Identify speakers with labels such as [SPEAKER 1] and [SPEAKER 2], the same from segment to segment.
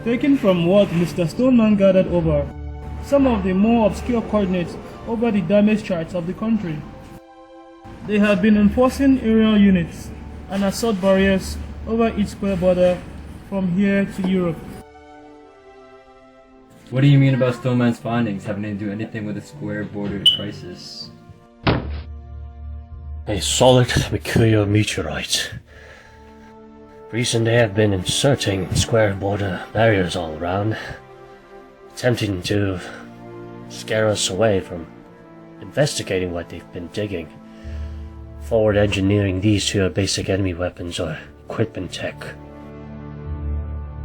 [SPEAKER 1] Taken from what Mr. Stoneman gathered over some of the more obscure coordinates over the damage charts of the country. They have been enforcing aerial units and assault barriers over each square border from here to Europe.
[SPEAKER 2] What do you mean about Stoneman's findings having to do anything with the square border crisis?
[SPEAKER 3] A solid peculiar meteorite. Recently they have been inserting square border barriers all around, attempting to scare us away from investigating what they've been digging, forward engineering these to our basic enemy weapons or equipment tech.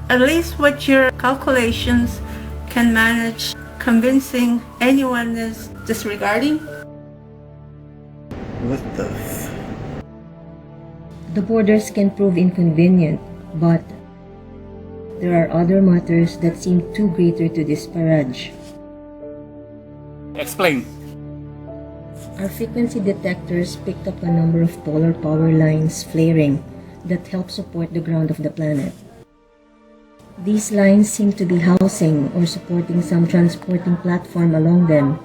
[SPEAKER 4] At least with your calculations can manage convincing anyone is disregarding.
[SPEAKER 5] What the
[SPEAKER 6] The borders can prove inconvenient, but there are other matters that seem too greater to disparage.
[SPEAKER 7] Explain.
[SPEAKER 6] Our frequency detectors picked up a number of polar power lines flaring that help support the ground of the planet. These lines seem to be housing or supporting some transporting platform along them,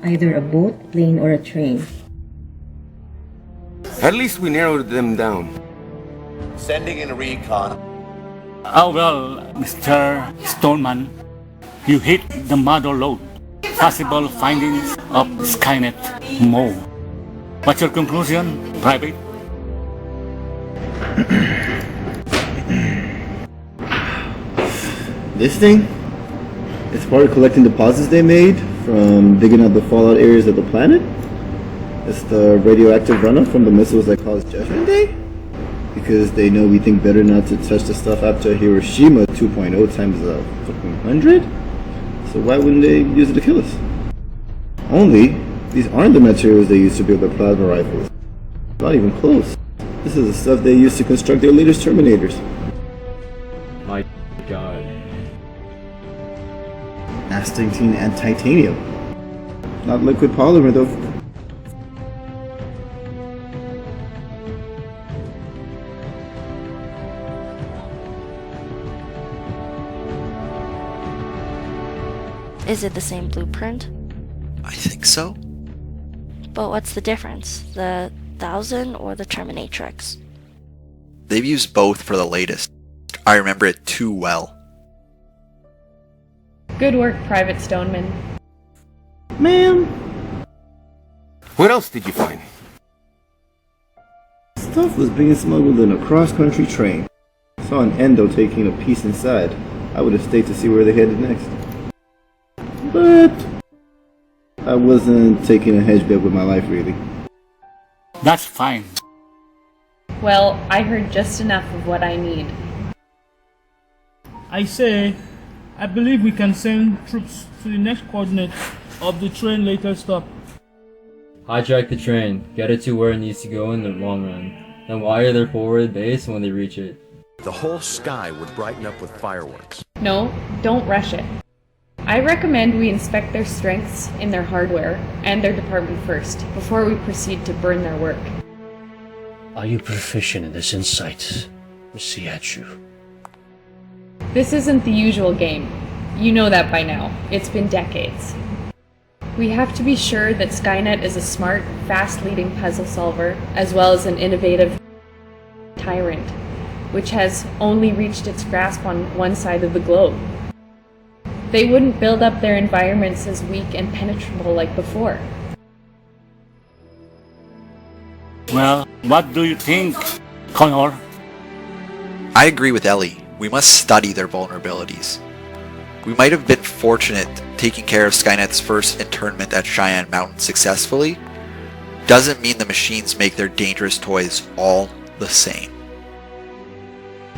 [SPEAKER 6] either a boat, plane, or a train.
[SPEAKER 8] At least we narrowed them down.
[SPEAKER 9] Sending in a recon.
[SPEAKER 7] Oh well, Mr. Stoneman, you hit the mother lode. Possible findings of Skynet more. What's your conclusion, Private?
[SPEAKER 5] This thing? It's part of collecting deposits they made from digging out the fallout areas of the planet? It's the radioactive runoff from the missiles that caused Judgment Day? Because they know we think better not to touch the stuff after Hiroshima 2.0 times a fucking 100? So why wouldn't they use it to kill us? Only, these aren't the materials they used to build their plasma rifles. Not even close. This is the stuff they used to construct their latest Terminators.
[SPEAKER 2] My god.
[SPEAKER 5] Astatine and titanium. Not liquid polymer though.
[SPEAKER 10] Is it the same blueprint?
[SPEAKER 9] I think so.
[SPEAKER 10] But what's the difference? The 1000 or the Terminatrix?
[SPEAKER 9] They've used both for the latest. I remember it too well.
[SPEAKER 11] Good work, Private Stoneman.
[SPEAKER 5] Ma'am.
[SPEAKER 8] What else did you find?
[SPEAKER 5] Stuff was being smuggled in a cross-country train. Saw an endo taking a piece inside. I would have stayed to see where they headed next. But I wasn't taking a hedge bet with my life, really.
[SPEAKER 7] That's fine.
[SPEAKER 11] Well, I heard just enough of what I need.
[SPEAKER 1] I say, I believe we can send troops to the next coordinate of the train later stop.
[SPEAKER 2] Hijack the train, get it to where it needs to go in the long run, then wire their forward base when they reach it.
[SPEAKER 9] The whole sky would brighten up with fireworks.
[SPEAKER 11] No, don't rush it. I recommend we inspect their strengths in their hardware and their department first, before we proceed to burn their work.
[SPEAKER 3] Are you proficient in this insight, Miss Siachu?
[SPEAKER 11] This isn't the usual game. You know that by now. It's been decades. We have to be sure that Skynet is a smart, fast-leading puzzle solver, as well as an innovative tyrant, which has only reached its grasp on one side of the globe. They wouldn't build up their environments as weak and penetrable like before.
[SPEAKER 7] Well, what do you think, Connor?
[SPEAKER 9] I agree with Ellie. We must study their vulnerabilities. We might have been fortunate taking care of Skynet's first internment at Cheyenne Mountain successfully. Doesn't mean the machines make their dangerous toys all the same.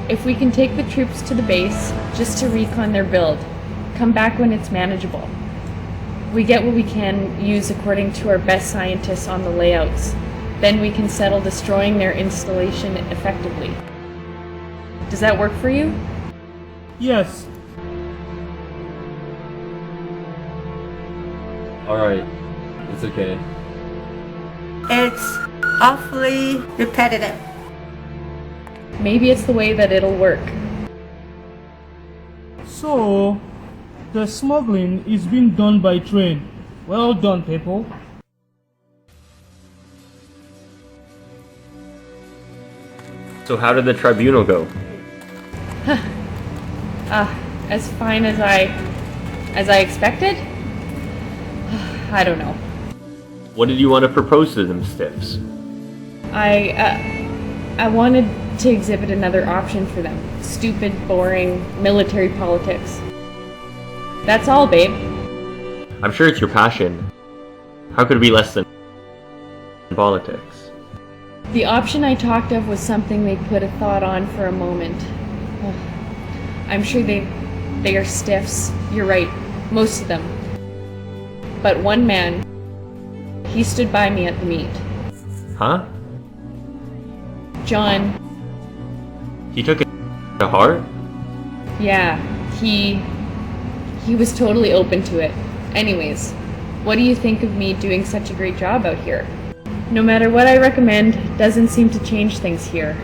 [SPEAKER 11] If we can take the troops to the base just to recon their build, come back when it's manageable. We get what we can use according to our best scientists on the layouts. Then we can settle destroying their installation effectively. Does that work for you?
[SPEAKER 1] Yes.
[SPEAKER 2] Alright, it's okay.
[SPEAKER 4] It's awfully repetitive.
[SPEAKER 11] Maybe it's the way that it'll work.
[SPEAKER 1] So, the smuggling is being done by train. Well done, people.
[SPEAKER 12] So how did the tribunal go?
[SPEAKER 11] As fine as I expected? I don't know.
[SPEAKER 12] What did you want to propose to them stiffs?
[SPEAKER 11] I wanted to exhibit another option for them. Stupid, boring, military politics. That's all, babe.
[SPEAKER 12] I'm sure it's your passion. How could it be less than politics?
[SPEAKER 11] The option I talked of was something they put a thought on for a moment. I'm sure they are stiffs. You're right, most of them. But one man, he stood by me at the meet.
[SPEAKER 12] Huh?
[SPEAKER 11] John.
[SPEAKER 12] He took it to heart?
[SPEAKER 11] Yeah, he was totally open to it. Anyways, what do you think of me doing such a great job out here? No matter what I recommend, doesn't seem to change things here.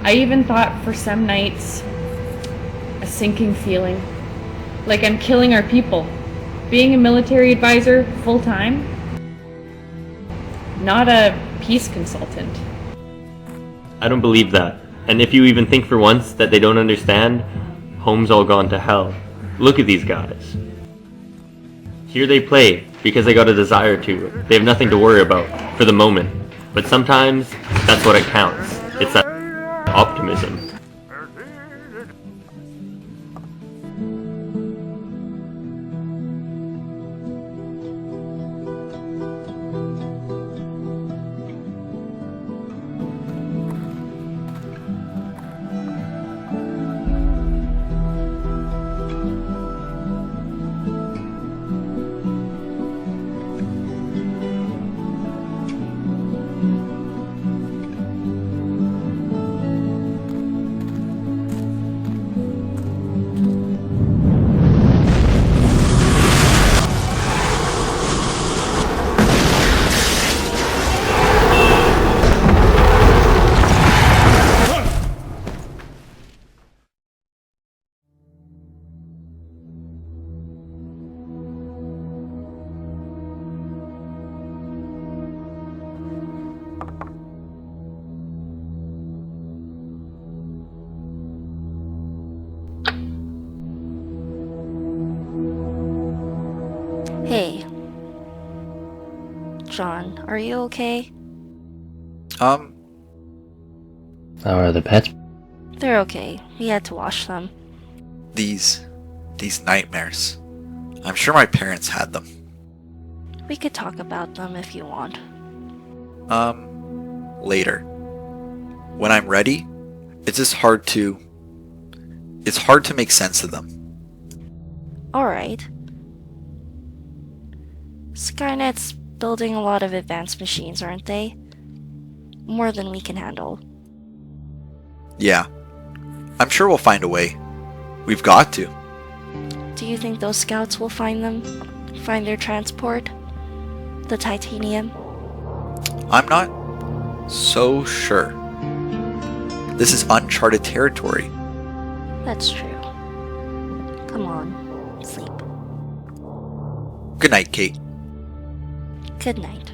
[SPEAKER 11] I even thought for some nights, a sinking feeling, like I'm killing our people. Being a military advisor full-time, not a peace consultant.
[SPEAKER 12] I don't believe that. And if you even think for once that they don't understand, home's all gone to hell. Look at these guys. Here they play because they got a desire to. They have nothing to worry about for the moment. But sometimes that's what it counts. It's that optimism.
[SPEAKER 10] Hey. John, are you okay?
[SPEAKER 3] How are the pets?
[SPEAKER 10] They're okay. We had to wash them.
[SPEAKER 9] These nightmares. I'm sure my parents had them.
[SPEAKER 10] We could talk about them if you want.
[SPEAKER 9] Later. When I'm ready, it's hard to make sense of them.
[SPEAKER 10] Alright. Skynet's building a lot of advanced machines, aren't they? More than we can handle.
[SPEAKER 9] Yeah. I'm sure we'll find a way. We've got to.
[SPEAKER 10] Do you think those scouts will find them? Find their transport? The titanium?
[SPEAKER 9] I'm not so sure. This is uncharted territory.
[SPEAKER 10] That's true. Come on, sleep.
[SPEAKER 9] Good night, Kate.
[SPEAKER 10] Good night.